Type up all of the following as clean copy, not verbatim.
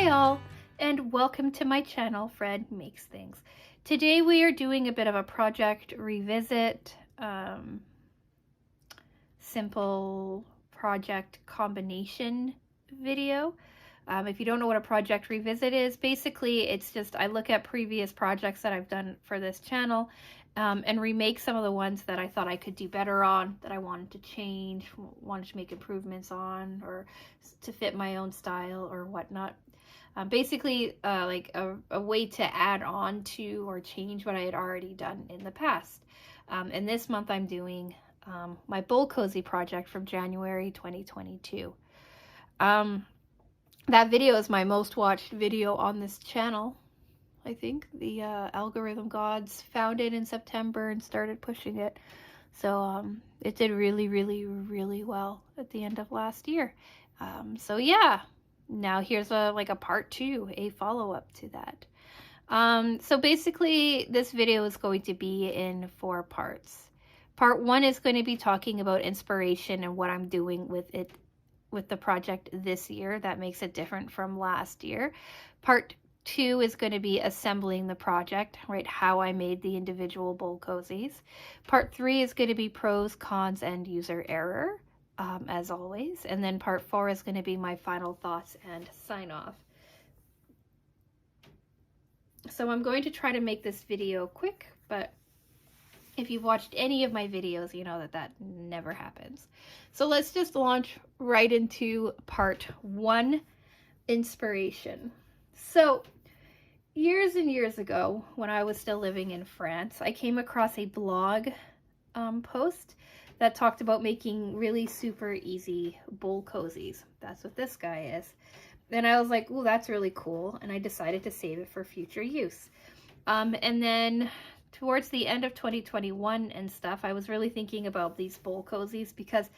Hi all, and welcome to my channel, Fred Makes Things. Today we are doing a bit of a project revisit, simple project combination video. If you don't know what a project revisit is, basically it's just I look at previous projects that I've done for this channel and remake some of the ones that I thought I could do better on, that I wanted to change, wanted to make improvements on, or to fit my own style or whatnot. Basically like a way to add on to or change what I had already done in the past. And this month I'm doing my bowl cozy project from January 2022. That video is my most watched video on this channel. I think the algorithm gods found it in September and started pushing it. So it did really well at the end of last year. So yeah, now here's a part two, a follow-up to that. So basically this video is going to be in 4 parts. Part 1 is going to be talking about inspiration and what I'm doing with it, with the project this year that makes it different from last year. Part 2 is going to be assembling the project, right? How I made the individual bowl cozies. Part 3 is going to be pros, cons, and user error, as always. And then part 4 is going to be my final thoughts and sign off. So I'm going to try to make this video quick, but if you've watched any of my videos, you know that that never happens. So let's just launch right into part 1, inspiration. So years and years ago, when I was still living in France, I came across a blog post that talked about making really super easy bowl cozies. That's what this guy is. And I was like, ooh, that's really cool. And I decided to save it for future use. And then towards the end of 2021 and stuff, I was really thinking about these bowl cozies because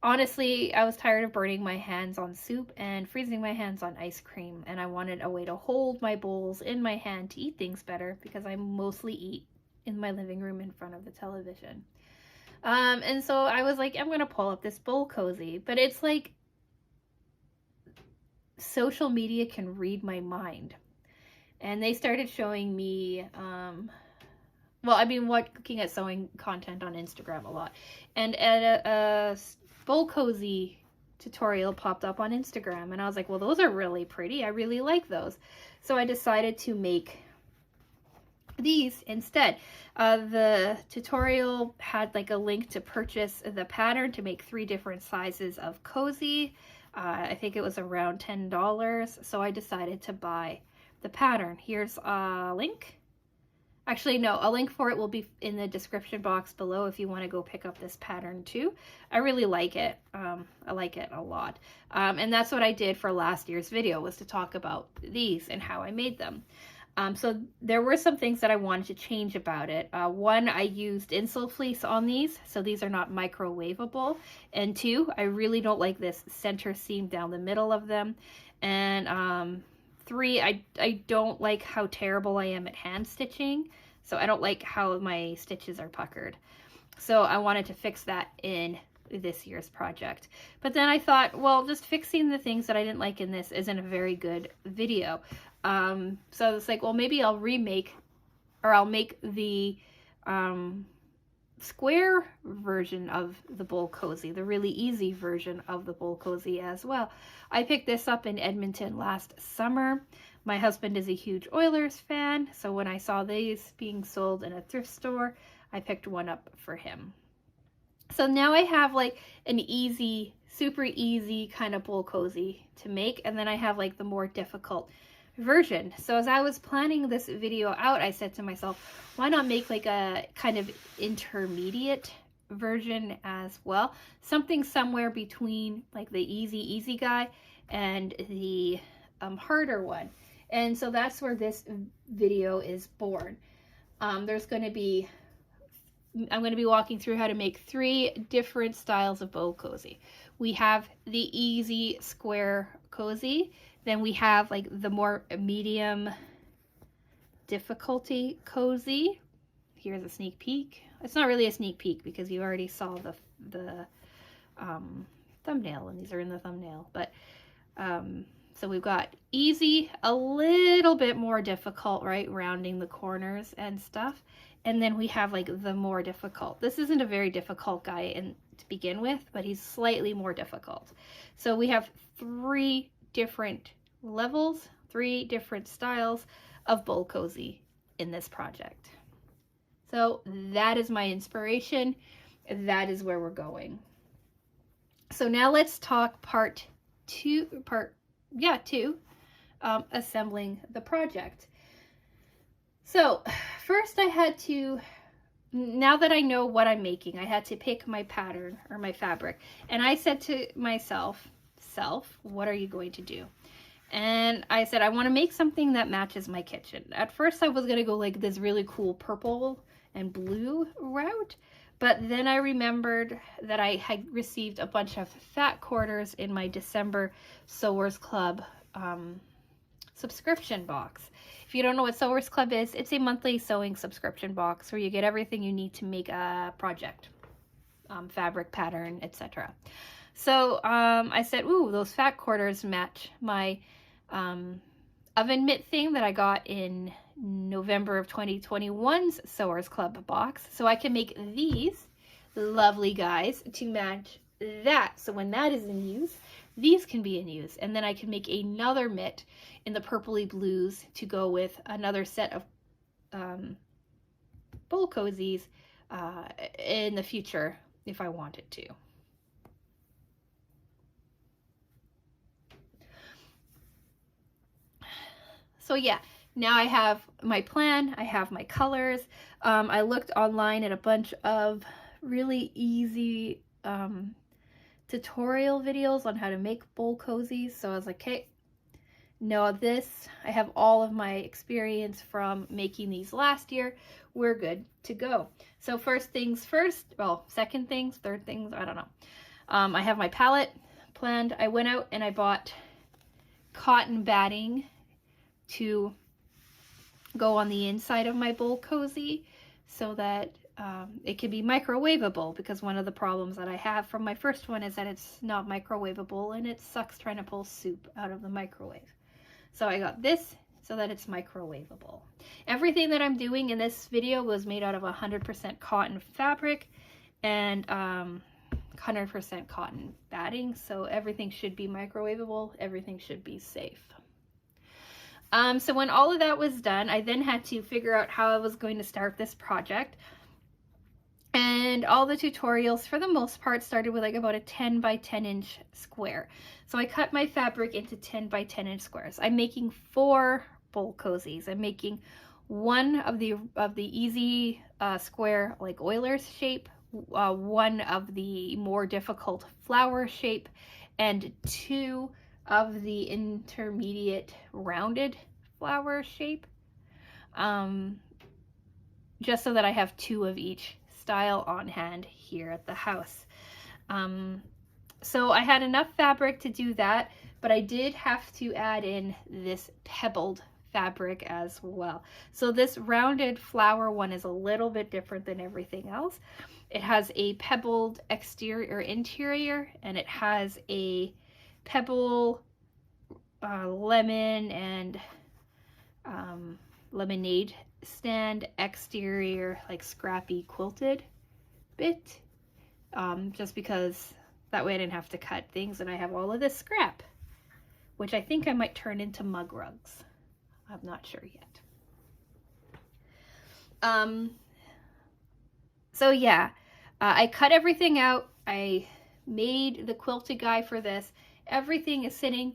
honestly, I was tired of burning my hands on soup and freezing my hands on ice cream, and I wanted a way to hold my bowls in my hand to eat things better because I mostly eat in my living room in front of the television. And so I was like, I'm going to pull up this bowl cozy, but it's like social media can read my mind. And they started showing me, well, I've been looking at sewing content on Instagram a lot. And at a bowl cozy tutorial popped up on Instagram. And I was like, well, those are really pretty. I really like those. So I decided to make these instead. The tutorial had like a link to purchase the pattern to make 3 different sizes of cozy. I think it was around $10. So I decided to buy the pattern. Here's a link. Actually, no, a link for it will be in the description box below if you want to go pick up this pattern too. I really like it. I like it a lot. And that's what I did for last year's video, was to talk about these and how I made them. So there were some things that I wanted to change about it. 1, I used insole fleece on these, so these are not microwavable. And 2, I really don't like this center seam down the middle of them. And 3, I don't like how terrible I am at hand stitching, so I don't like how my stitches are puckered. So I wanted to fix that in this year's project. But then I thought, well, just fixing the things that I didn't like in this isn't a very good video. So it's like, well, maybe I'll remake, or I'll make the square version of the bowl cozy, the really easy version of the bowl cozy as well. I picked this up in Edmonton last summer. My husband is a huge Oilers fan, so when I saw these being sold in a thrift store, I picked one up for him. So now I have like an easy, super easy kind of bowl cozy to make, and then I have like the more difficult version. So as I was planning this video out, I said to myself, why not make like a kind of intermediate version as well? Something somewhere between like the easy guy and the harder one. And so that's where this video is born. I'm going to be walking through how to make 3 different styles of bowl cozy. We have the easy square cozy. Then we have like the more medium difficulty cozy. Here's a sneak peek. It's not really a sneak peek because you already saw the thumbnail, and these are in the thumbnail. But So we've got easy, a little bit more difficult, right? Rounding the corners and stuff. And then we have like the more difficult. This isn't a very difficult guy to begin with, but he's slightly more difficult. So we have 3 different levels, 3 different styles of bowl cozy in this project. So that is my inspiration. That is where we're going. So now let's talk part 2, assembling the project. So first I had to, now that I know what I'm making, I had to pick my pattern or my fabric. And I said to myself, what are you going to do? And I said, I want to make something that matches my kitchen. At first I was going to go like this really cool purple and blue route. But then I remembered that I had received a bunch of fat quarters in my December Sewers Club subscription box. If you don't know what Sewers Club is, it's a monthly sewing subscription box where you get everything you need to make a project, fabric, pattern, etc. So I said, ooh, those fat quarters match my oven mitt thing that I got in November of 2021's Sewers Club box. So I can make these lovely guys to match that. So when that is in use, these can be in use. And then I can make another mitt in the purpley blues to go with another set of bowl cozies in the future if I wanted to. So yeah, now I have my plan, I have my colors. I looked online at a bunch of really easy tutorial videos on how to make bowl cozies. So I was like, okay, know this. I have all of my experience from making these last year. We're good to go. So first things first, well, second things, third things, I don't know. I have my palette planned. I went out and I bought cotton batting to go on the inside of my bowl cozy so that it can be microwavable, because one of the problems that I have from my first one is that it's not microwavable and it sucks trying to pull soup out of the microwave. So I got this so that it's microwavable. Everything that I'm doing in this video was made out of 100% cotton fabric and 100% cotton batting, so everything should be microwavable, everything should be safe. So when all of that was done, I then had to figure out how I was going to start this project. And all the tutorials, for the most part, started with like about a 10 by 10 inch square. So I cut my fabric into 10 by 10 inch squares. I'm making 4 bowl cozies. I'm making one of the easy square, like Euler's shape, one of the more difficult flower shape, and 2 of the intermediate rounded flower shape, just so that I have 2 of each style on hand here at the house. So I had enough fabric to do that, but I did have to add in this pebbled fabric as well. So this rounded flower one is a little bit different than everything else. It has a pebbled exterior or interior, and it has a pebble lemon and lemonade stand exterior, like scrappy quilted bit, just because that way I didn't have to cut things, and I have all of this scrap, which I think I might turn into mug rugs. I'm not sure yet. So yeah, I cut everything out. I made the quilted guy for this. Everything is sitting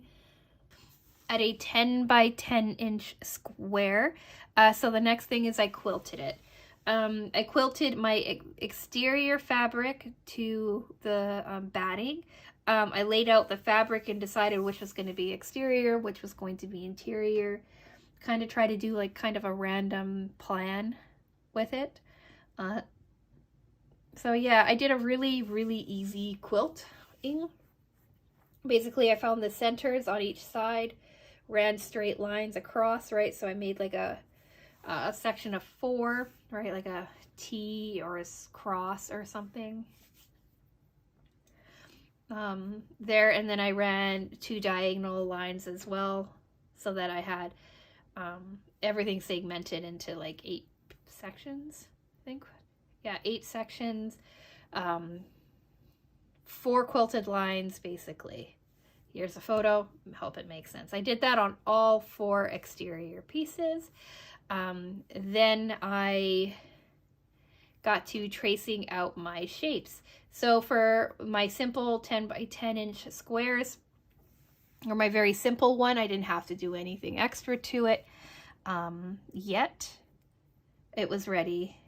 at a 10 by 10 inch square. So the next thing is I quilted it. I quilted my exterior fabric to the batting. I laid out the fabric and decided which was going to be exterior, which was going to be interior. Kind of try to do like kind of a random plan with it. So yeah, I did a really, really easy quilting. Basically, I found the centers on each side, ran straight lines across, right? So I made like a section of 4, right? Like a T or a cross or something. there, and then I ran 2 diagonal lines as well, so that I had everything segmented into like 8 sections, I think. Yeah, 8 sections, 4 quilted lines basically. Here's a photo. I hope it makes sense. I did that on all 4 exterior pieces. Then I got to tracing out my shapes. So for my simple 10 by 10 inch squares, or my very simple one, I didn't have to do anything extra to it yet. It was ready.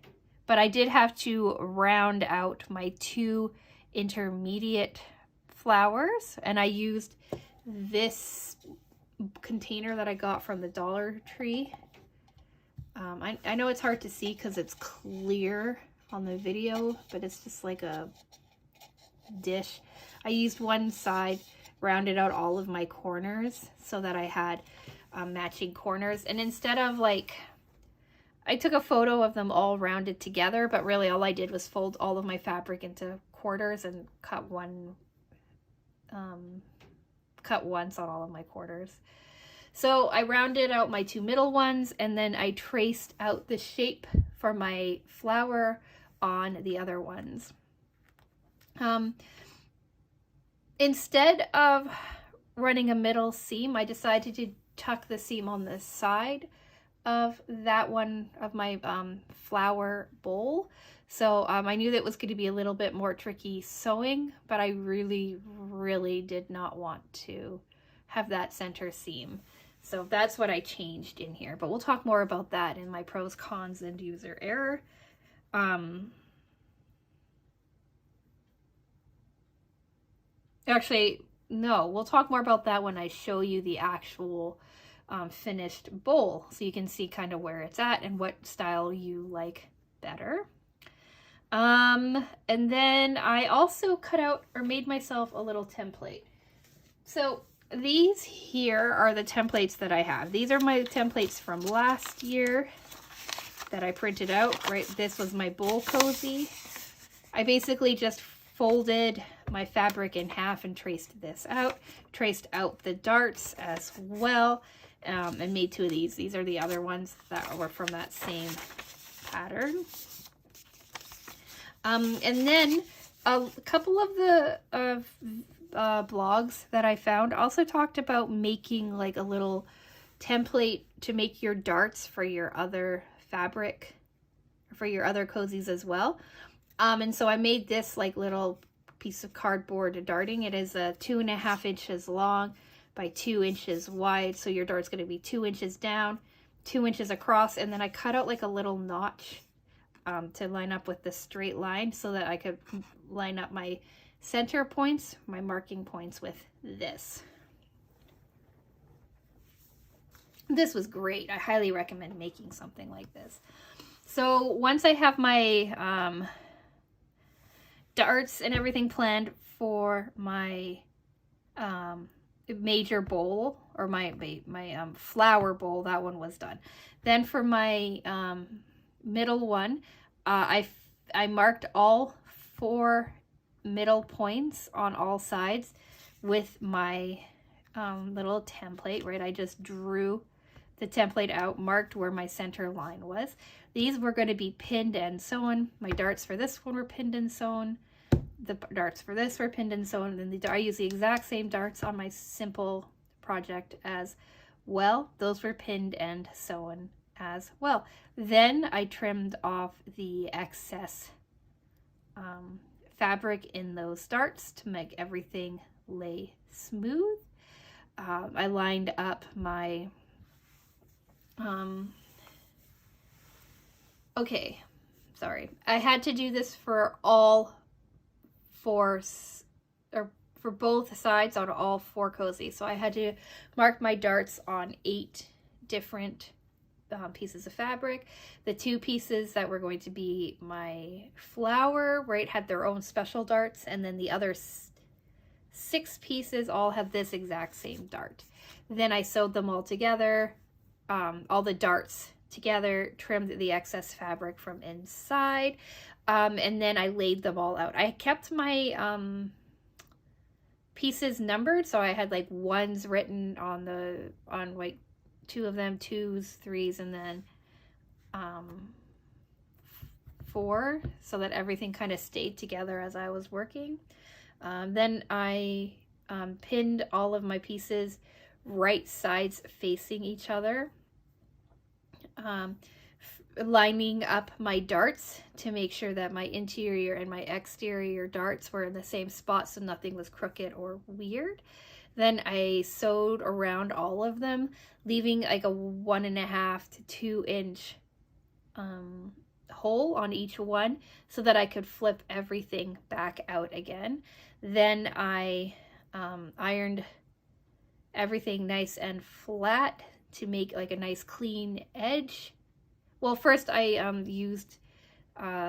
But I did have to round out my 2 intermediate flowers, and I used this container that I got from the Dollar Tree. I know it's hard to see because it's clear on the video, but it's just like a dish. I used one side, rounded out all of my corners so that I had matching corners, and instead of like, I took a photo of them all rounded together, but really all I did was fold all of my fabric into quarters and cut once on all of my quarters. So I rounded out my 2 middle ones, and then I traced out the shape for my flower on the other ones. Instead of running a middle seam, I decided to tuck the seam on the side of that one of my flower bowl. So I knew that was going to be a little bit more tricky sewing, but I really did not want to have that center seam. So that's what I changed in here, but we'll talk more about that in my pros, cons, and user error. Actually, no, we'll talk more about that when I show you the actual finished bowl, so you can see kind of where it's at and what style you like better. And then I also cut out or made myself a little template. So these here are the templates that I have. These are my templates from last year that I printed out, right? This was my bowl cozy. I basically just folded my fabric in half and traced this out, traced out the darts as well, and made 2 of these. These are the other ones that were from that same pattern. And then a couple of the blogs that I found also talked about making like a little template to make your darts for your other fabric, for your other cozies as well. And so I made this like little piece of cardboard darting. It is 2.5 inches long by 2 inches wide. So your dart's going to be 2 inches down, 2 inches across. And then I cut out like a little notch to line up with the straight line so that I could line up my center points, my marking points with this. This was great. I highly recommend making something like this. So once I have my darts and everything planned for my major bowl, or my flower bowl, that one was done. Then for my middle one, I marked all 4 middle points on all sides with my little template, right? I just drew the template out, marked where my center line was. These were going to be pinned and sewn. My darts for this one were pinned and sewn. The darts for this were pinned and sewn, and I use the exact same darts on my simple project as well. Those were pinned and sewn as well. Then I trimmed off the excess fabric in those darts to make everything lay smooth. I lined up my okay, sorry, I had to do this for all 4, or for both sides on all 4 cozies. So I had to mark my darts on 8 different pieces of fabric. The 2 pieces that were going to be my flower, right, had their own special darts, and then the other 6 pieces all have this exact same dart. Then I sewed them all together, all the darts together, trimmed the excess fabric from inside, and then I laid them all out. I kept my pieces numbered, so I had like ones written on like 2 of them, 2s, 3s, and then 4, so that everything kind of stayed together as I was working. Then I pinned all of my pieces right sides facing each other, lining up my darts to make sure that my interior and my exterior darts were in the same spot so nothing was crooked or weird. Then I sewed around all of them, leaving like a 1.5 to 2 inch hole on each one so that I could flip everything back out again. Then I ironed everything nice and flat to make like a nice clean edge. Well, first I used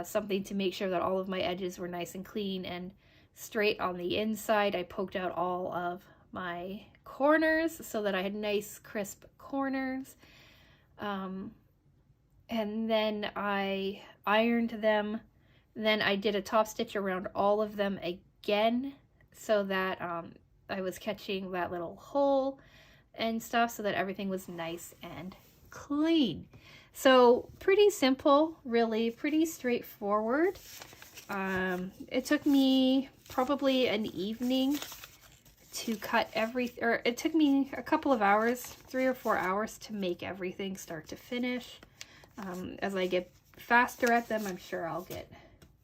something to make sure that all of my edges were nice and clean and straight on the inside. I poked out all of my corners so that I had nice crisp corners. And then I ironed them. Then I did a top stitch around all of them again so that I was catching that little hole and stuff so that everything was nice and clean. So pretty simple, really pretty straightforward. It took me probably an evening to cut or it took me a couple of hours, 3 or 4 hours to make everything start to finish. As I get faster at them,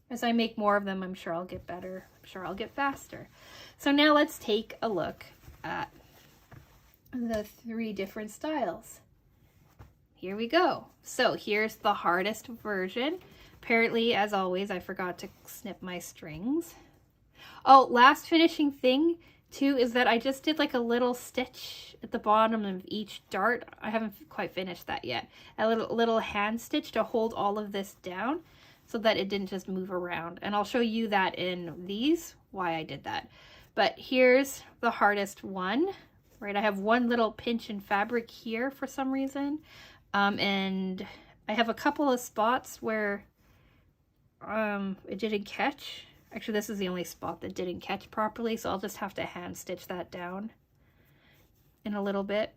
as I make more of them, I'm sure I'll get better. I'm sure I'll get faster. So now let's take a look at the 3 different styles. Here we go. So here's the hardest version. Apparently, as always, I forgot to snip my strings. Oh, last finishing thing too is that I just did like a little stitch at the bottom of each dart. I haven't quite finished that yet. A little hand stitch to hold all of this down so that it didn't just move around. And I'll show you that in these, why I did that. But here's the hardest one, right? I have one little pinch in fabric here for some reason. And I have a couple of spots where it didn't catch. Actually, this is the only spot that didn't catch properly, so I'll just have to hand stitch that down in a little bit.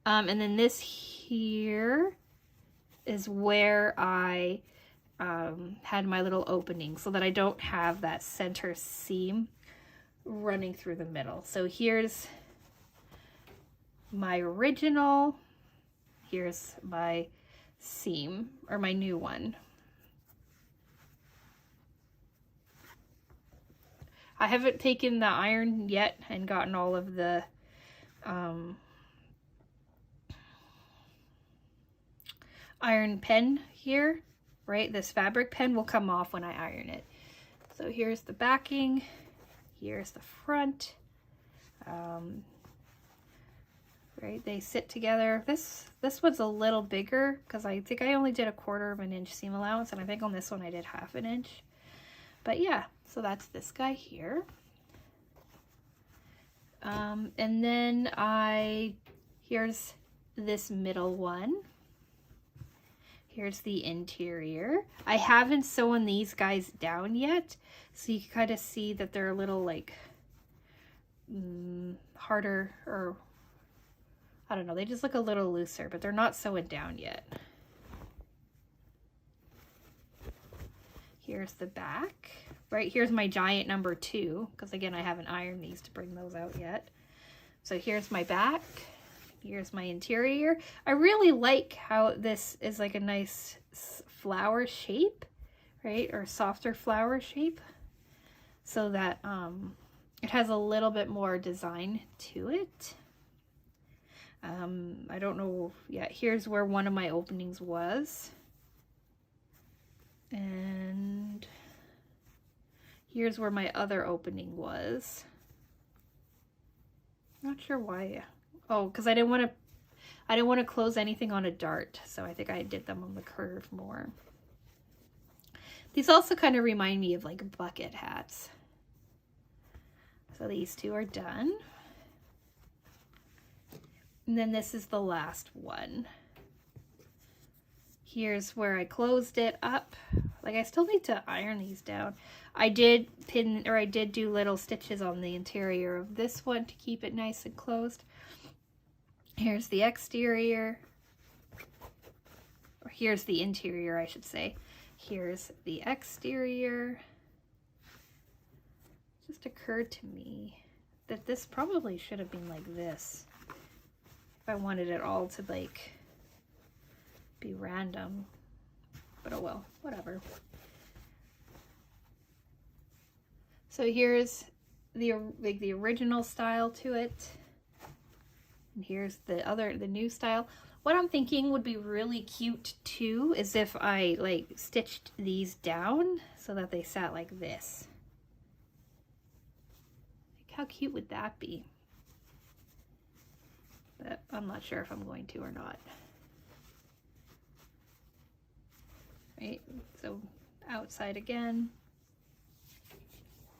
And then this here is where I had my little opening so that I don't have that center seam running through the middle. So here's my original, here's my seam, or my new one. I haven't taken the iron yet and gotten all of the iron pen here, right? This fabric pen will come off when I iron it. So here's the backing, here's the front. Right, they sit together. This one's a little bigger because I think I only did a 1/4 inch seam allowance, and I think on this one I did 1/2 inch. But yeah, so that's this guy here. And then here's this middle one. Here's the interior. I haven't sewn these guys down yet, so you can kind of see that they're a little like harder, or I don't know, they just look a little looser, but they're not sewn down yet. Here's the back. Right, here's my giant number 2, because again, I haven't ironed these to bring those out yet. So here's my back. Here's my interior. I really like how this is like a nice flower shape, right? Or softer flower shape. So that it has a little bit more design to it. I don't know, yeah, here's where one of my openings was. And here's where my other opening was. Not sure why. Oh, because I didn't want to close anything on a dart, so I think I did them on the curve more. These also kind of remind me of like bucket hats. So these 2 are done. And then this is the last one. Here's where I closed it up Like, I still need to iron these down. I did do little stitches on the interior of this one to keep it nice and closed. Here's the exterior. Or here's the interior, I should say. Here's the exterior. It just occurred to me that this probably should have been like this. If I wanted it all to like be random. But oh well, whatever. So here's the original style to it. And here's the new style. What I'm thinking would be really cute too is if I like stitched these down so that they sat like this. Like, how cute would that be? But I'm not sure if I'm going to or not. Right, so outside again.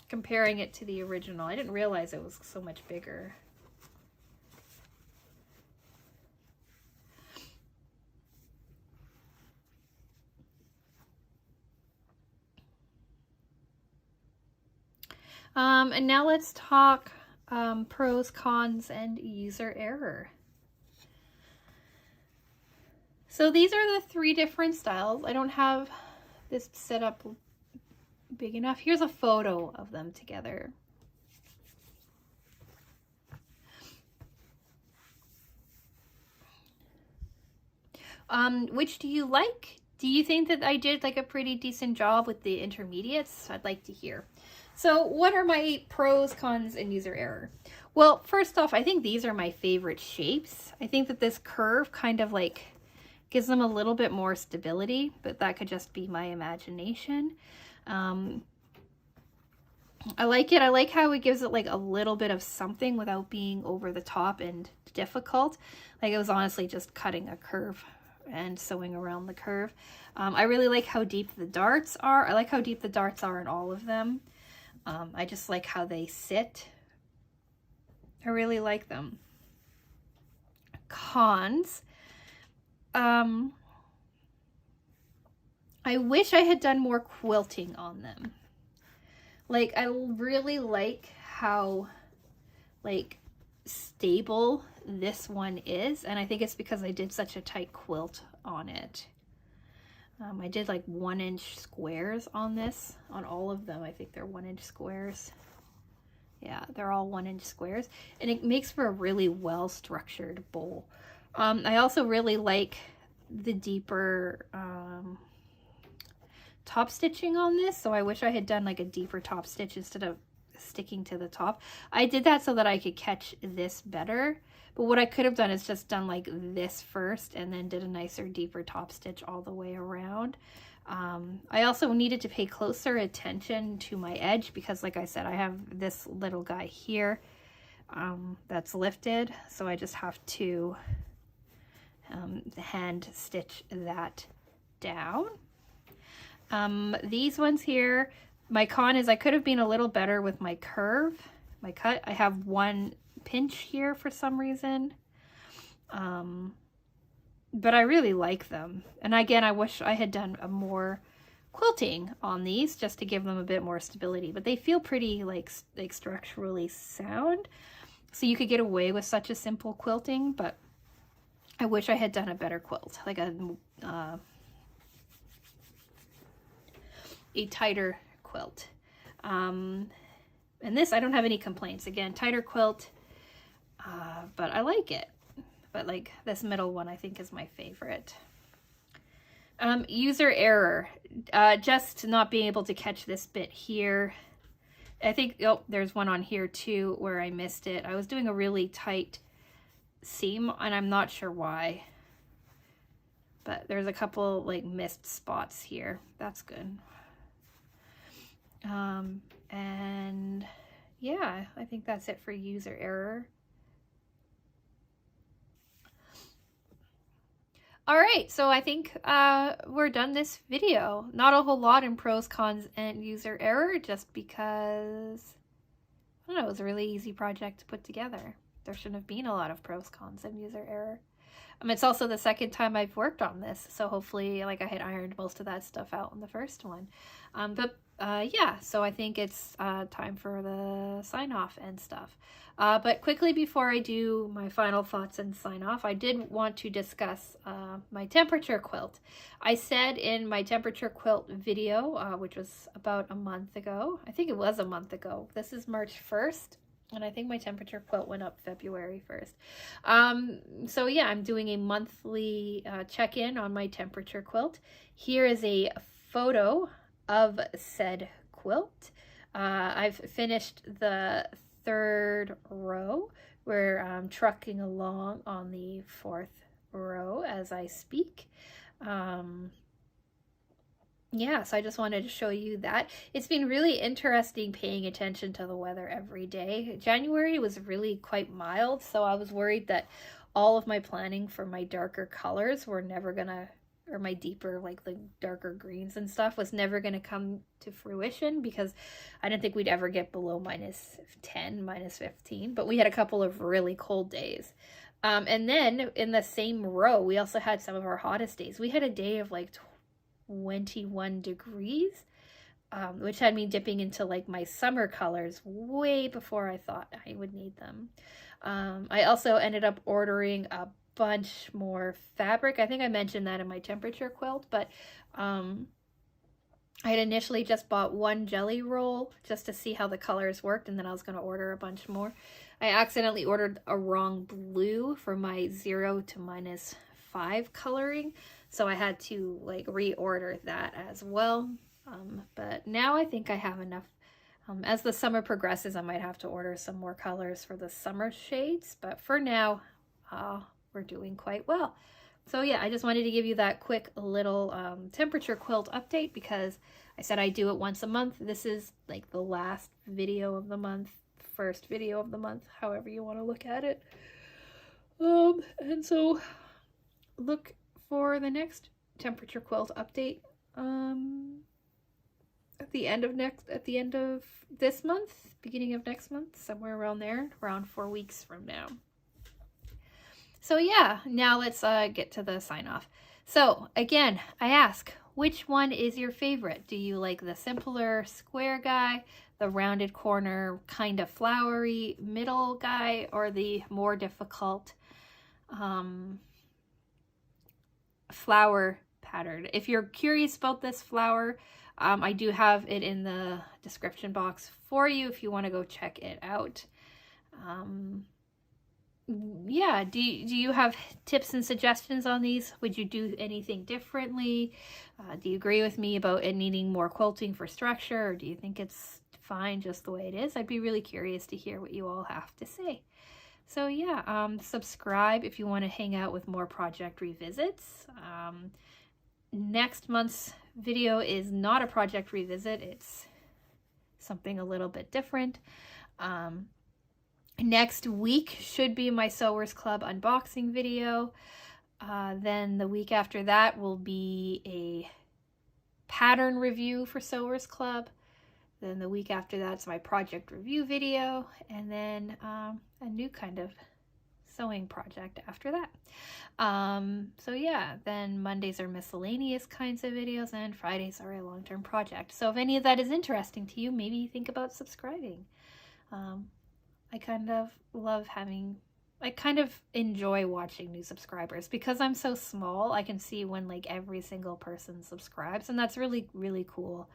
Comparing it to the original. I didn't realize it was so much bigger. And now let's talk pros, cons, and user error. So these are the 3 different styles. I don't have this set up big enough. Here's a photo of them together. Which do you like? Do you think that I did like a pretty decent job with the intermediates? I'd like to hear. So what are my pros, cons, and user error? Well, first off, I think these are my favorite shapes. I think that this curve kind of like gives them a little bit more stability, but that could just be my imagination. I like it. I like how it gives it like a little bit of something without being over the top and difficult. Like it was honestly just cutting a curve and sewing around the curve. I really like how deep the darts are. I like how deep the darts are in all of them. I just like how they sit. I really like them. Cons. I wish I had done more quilting on them. Like, I really like how, like, stable this one is. And I think it's because I did such a tight quilt on it. I did like 1-inch squares on this, on all of them. I think they're 1-inch squares. Yeah, they're all 1-inch squares. And it makes for a really well-structured bowl. I also really like the deeper top stitching on this. So I wish I had done like a deeper top stitch instead of sticking to the top. I did that so that I could catch this better. But what I could have done is just done like this first and then did a nicer, deeper top stitch all the way around. I also needed to pay closer attention to my edge because, like I said, I have this little guy here that's lifted. So I just have to hand stitch that down. These ones here, my con is I could have been a little better with my curve, my cut. I have one pinch here for some reason. But I really like them. And again, I wish I had done a more quilting on these just to give them a bit more stability. But they feel pretty like structurally sound. So you could get away with such a simple quilting, but I wish I had done a better quilt, like a tighter quilt. And this, I don't have any complaints. Again, tighter quilt, but I like it. But like this middle one, I think is my favorite. User error, just not being able to catch this bit here. I think, oh, there's one on here too where I missed it. I was doing a really tight seam and I'm not sure why. But there's a couple like missed spots here. That's good. And yeah, I think that's it for user error. All right, so I think we're done this video. Not a whole lot in pros, cons, and user error, just because, I don't know, it was a really easy project to put together. There shouldn't have been a lot of pros, cons, and user error. It's also the second time I've worked on this, so hopefully, like, I had ironed most of that stuff out in the first one. Yeah, so I think it's time for the sign off and stuff. But quickly before I do my final thoughts and sign off, I did want to discuss my temperature quilt. I said in my temperature quilt video, which was about a month ago, I think it was a month ago. This is March 1st. And I think my temperature quilt went up February 1st. So yeah, I'm doing a monthly check-in on my temperature quilt. Here is a photo of said quilt. I've finished the 3rd row. We're trucking along on the 4th row as I speak. Yeah, so I just wanted to show you that. It's been really interesting paying attention to the weather every day. January was really quite mild, so I was worried that all of my planning for my darker colors were never gonna, or my deeper, like the darker greens and stuff, was never gonna come to fruition because I didn't think we'd ever get below -10, -15, but we had a couple of really cold days. And then in the same row, we also had some of our hottest days. We had a day of like 21 degrees, which had me dipping into like my summer colors way before I thought I would need them. I also ended up ordering a bunch more fabric. I think I mentioned that in my temperature quilt, but I had initially just bought 1 jelly roll just to see how the colors worked, and then I was going to order a bunch more. I accidentally ordered a wrong blue for my 0 to -5 coloring, so I had to like reorder that as well. But now I think I have enough. As the summer progresses, I might have to order some more colors for the summer shades, but for now, we're doing quite well. So yeah, I just wanted to give you that quick little temperature quilt update because I said I do it once a month. This is like the last video of the month, first video of the month, however you want to look at it. And so look for the next temperature quilt update at the end of this month, beginning of next month, somewhere around there, around 4 weeks from now. So yeah, now let's get to the sign off. So again, I ask, which one is your favorite? Do you like the simpler square guy, the rounded corner kind of flowery middle guy, or the more difficult flower pattern? If you're curious about this flower, I do have it in the description box for you if you want to go check it out. Yeah, do you have tips and suggestions on these? Would you do anything differently? Do you agree with me about it needing more quilting for structure, or do you think it's fine just the way it is? I'd be really curious to hear what you all have to say. So yeah, subscribe if you want to hang out with more project revisits. Next month's video is not a project revisit, it's something a little bit different. Next week should be my Sewers Club unboxing video. Then the week after that will be a pattern review for Sewers Club. Then the week after that's my project review video, and then a new kind of sewing project after that. So yeah, then Mondays are miscellaneous kinds of videos, and Fridays are a long-term project. So if any of that is interesting to you, maybe think about subscribing. I kind of enjoy watching new subscribers because I'm so small. I can see when like every single person subscribes, and that's really, really cool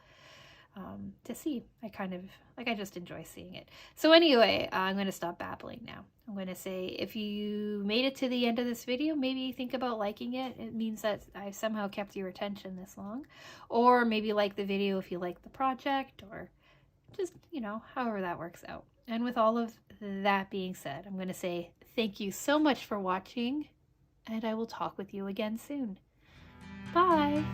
to see. I just enjoy seeing it. So anyway, I'm going to stop babbling now. I'm going to say, if you made it to the end of this video, maybe think about liking it. It means that I've somehow kept your attention this long. Or maybe like the video if you like the project, or just, however that works out. And with all of that being said, I'm going to say thank you so much for watching, and I will talk with you again soon. Bye!